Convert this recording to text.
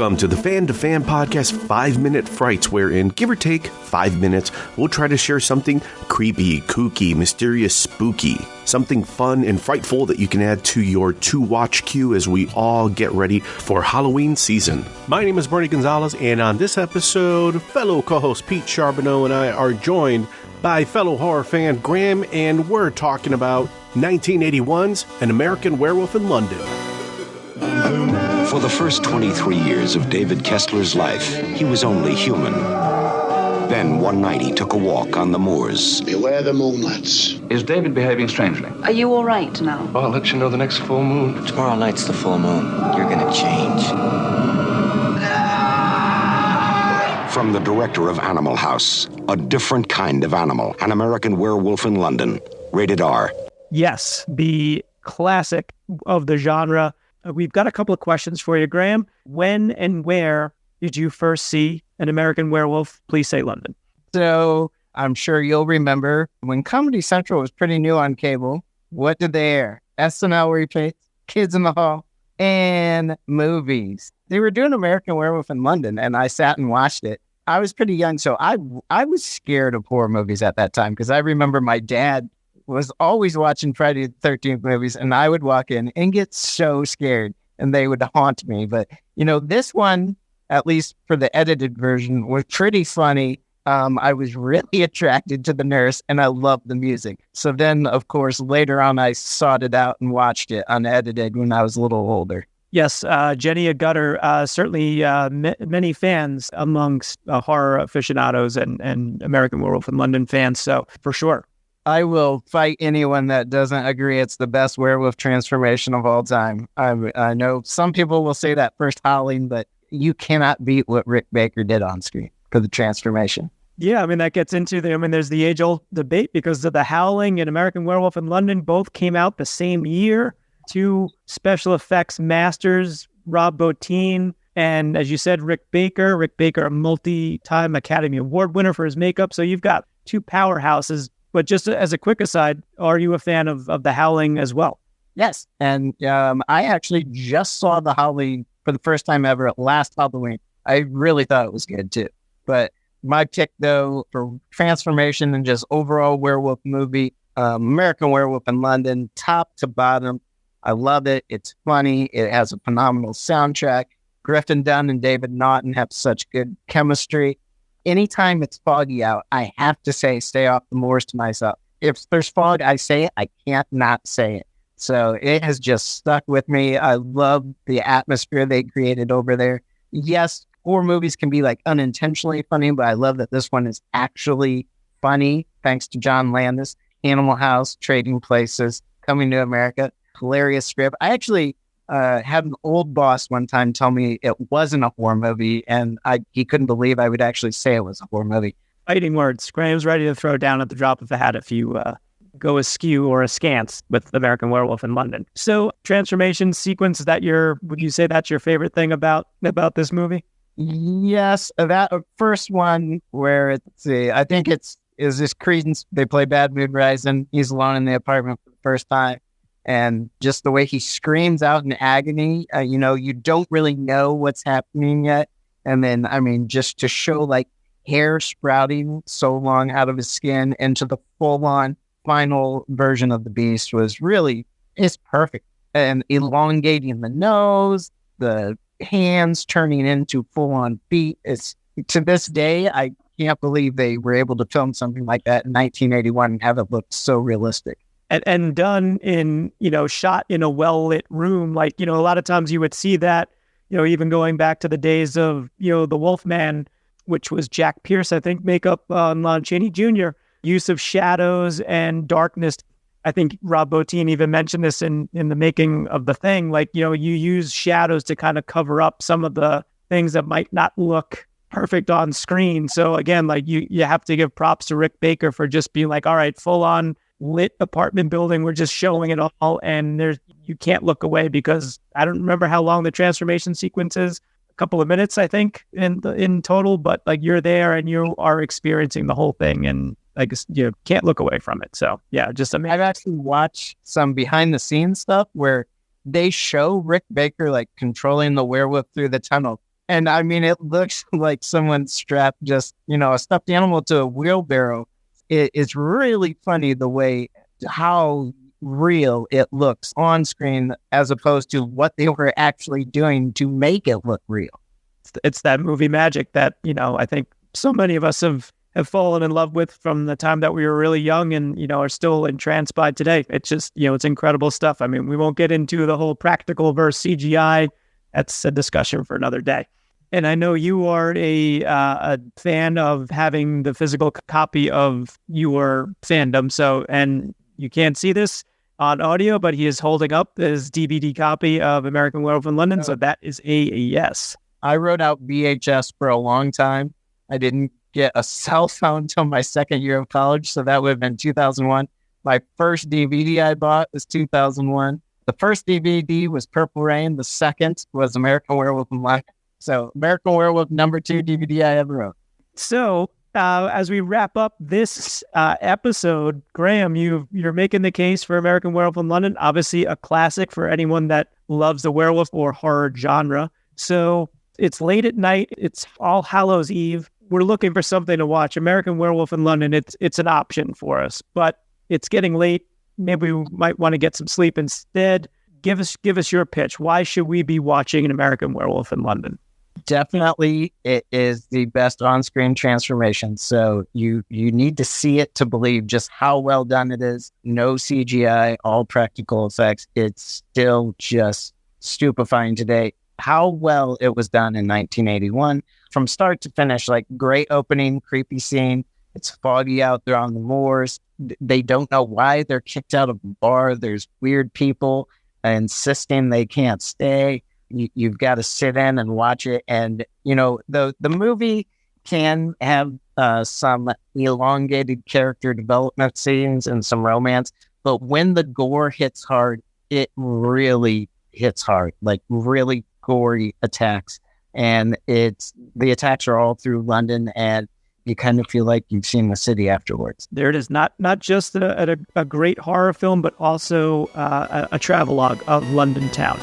Welcome to the Fan2Fan Podcast 5-Minute Frights, wherein, give or take 5 minutes, we'll try to share something creepy, kooky, mysterious, spooky, something fun and frightful that you can add to your to-watch queue as we all get ready for Halloween season. My name is Bernie Gonzalez, and on this episode, fellow co-host Pete Charbonneau and I are joined by fellow horror fan Graham, and we're talking about 1981's An American Werewolf in London. For the first 23 years of David Kessler's life, he was only human. Then one night he took a walk on the moors. Beware the moonlets. Is David behaving strangely? Are you all right now? I'll let you know the next full moon. Tomorrow night's the full moon. You're gonna change. From the director of Animal House, a different kind of animal, An American Werewolf in London, rated R. Yes, the classic of the genre. We've got a couple of questions for you, Graham. When and where did you first see An American Werewolf? Please say London. So I'm sure you'll remember when Comedy Central was pretty new on cable. What did they air? SNL replays, Kids in the Hall, and movies. They were doing American Werewolf in London, and I sat and watched it. I was pretty young, so I was scared of horror movies at that time because I remember my dad was always watching Friday the 13th movies, and I would walk in and get so scared, and they would haunt me. But, you know, this one, at least for the edited version, was pretty funny. I was really attracted to the nurse, and I loved the music. So then, of course, later on, I sought it out and watched it unedited when I was a little older. Yes, Jenny Agutter, certainly many fans amongst horror aficionados and American Werewolf in London fans, so for sure. I will fight anyone that doesn't agree it's the best werewolf transformation of all time. I know some people will say that first Howling, but you cannot beat what Rick Baker did on screen for the transformation. Yeah, I mean, that gets into there's the age-old debate because of the Howling and American Werewolf in London both came out the same year. Two special effects masters, Rob Bottin, and as you said, Rick Baker, a multi-time Academy Award winner for his makeup. So you've got two powerhouses. But just as a quick aside, are you a fan of the Howling as well? Yes. And I actually just saw the Howling for the first time ever at last Halloween. I really thought it was good too. But my pick, though, for transformation and just overall werewolf movie, American Werewolf in London, top to bottom. I love it. It's funny. It has a phenomenal soundtrack. Griffin Dunn and David Naughton have such good chemistry. Anytime it's foggy out, I have to say, stay off the moors to myself. If there's fog, I say it. I can't not say it. So it has just stuck with me. I love the atmosphere they created over there. Yes, horror movies can be like unintentionally funny, but I love that this one is actually funny, thanks to John Landis. Animal House, Trading Places, Coming to America, hilarious script. I actually had an old boss one time tell me it wasn't a horror movie, and he couldn't believe I would actually say it was a horror movie. Fighting words. Graham's ready to throw down at the drop of a hat if you go askew or askance with American Werewolf in London. So, transformation sequence, would you say that's your favorite thing about this movie? Yes, that first one where I think is this Credence. They play Bad Moon Rising. He's alone in the apartment for the first time. And just the way he screams out in agony, you don't really know what's happening yet. And then, I mean, just to show like hair sprouting so long out of his skin into the full-on final version of the beast it's perfect. And elongating the nose, the hands turning into full-on feet. To this day, I can't believe they were able to film something like that in 1981 and have it look so realistic. And done in, shot in a well-lit room. Like, a lot of times you would see that, even going back to the days of, the Wolfman, which was Jack Pierce, I think, makeup on Lon Chaney Jr., use of shadows and darkness. I think Rob Bottin even mentioned this in the making of The Thing. Like, you use shadows to kind of cover up some of the things that might not look perfect on screen. So again, like you have to give props to Rick Baker for just being like, all right, full on lit apartment building. We're just showing it all. And you can't look away because I don't remember how long the transformation sequence is. A couple of minutes, I think, in total, but like you're there and you are experiencing the whole thing and I guess you can't look away from it. So yeah, just amazing. I've actually watched some behind the scenes stuff where they show Rick Baker like controlling the werewolf through the tunnel. And I mean, it looks like someone strapped just, a stuffed animal to a wheelbarrow. It's really funny the way how real it looks on screen as opposed to what they were actually doing to make it look real. It's that movie magic that, I think so many of us have fallen in love with from the time that we were really young and, are still entranced by today. It's just, it's incredible stuff. I mean, we won't get into the whole practical versus CGI. That's a discussion for another day. And I know you are a fan of having the physical copy of your fandom. So, and you can't see this on audio, but he is holding up his DVD copy of American Werewolf in London. So that is a yes. I wrote out VHS for a long time. I didn't get a cell phone until my second year of college. So that would have been 2001. My first DVD I bought was 2001. The first DVD was Purple Rain. The second was American Werewolf in London. So American Werewolf #2 DVD I ever wrote. So as we wrap up this episode, Graham, you're making the case for American Werewolf in London. Obviously a classic for anyone that loves the werewolf or horror genre. So it's late at night. It's All Hallows Eve. We're looking for something to watch. American Werewolf in London, it's an option for us, but it's getting late. Maybe we might want to get some sleep instead. Give us your pitch. Why should we be watching An American Werewolf in London? Definitely, it is the best on-screen transformation. So you need to see it to believe just how well done it is. No CGI, all practical effects. It's still just stupefying today how well it was done in 1981. From start to finish, like great opening, creepy scene. It's foggy out there on the moors. They don't know why they're kicked out of the bar. There's weird people insisting they can't stay. You've got to sit in and watch it. And, the movie can have some elongated character development scenes and some romance. But when the gore hits hard, it really hits hard, like really gory attacks. And the attacks are all through London, and you kind of feel like you've seen the city afterwards. There it is. Not just a great horror film, but also a travelogue of London town.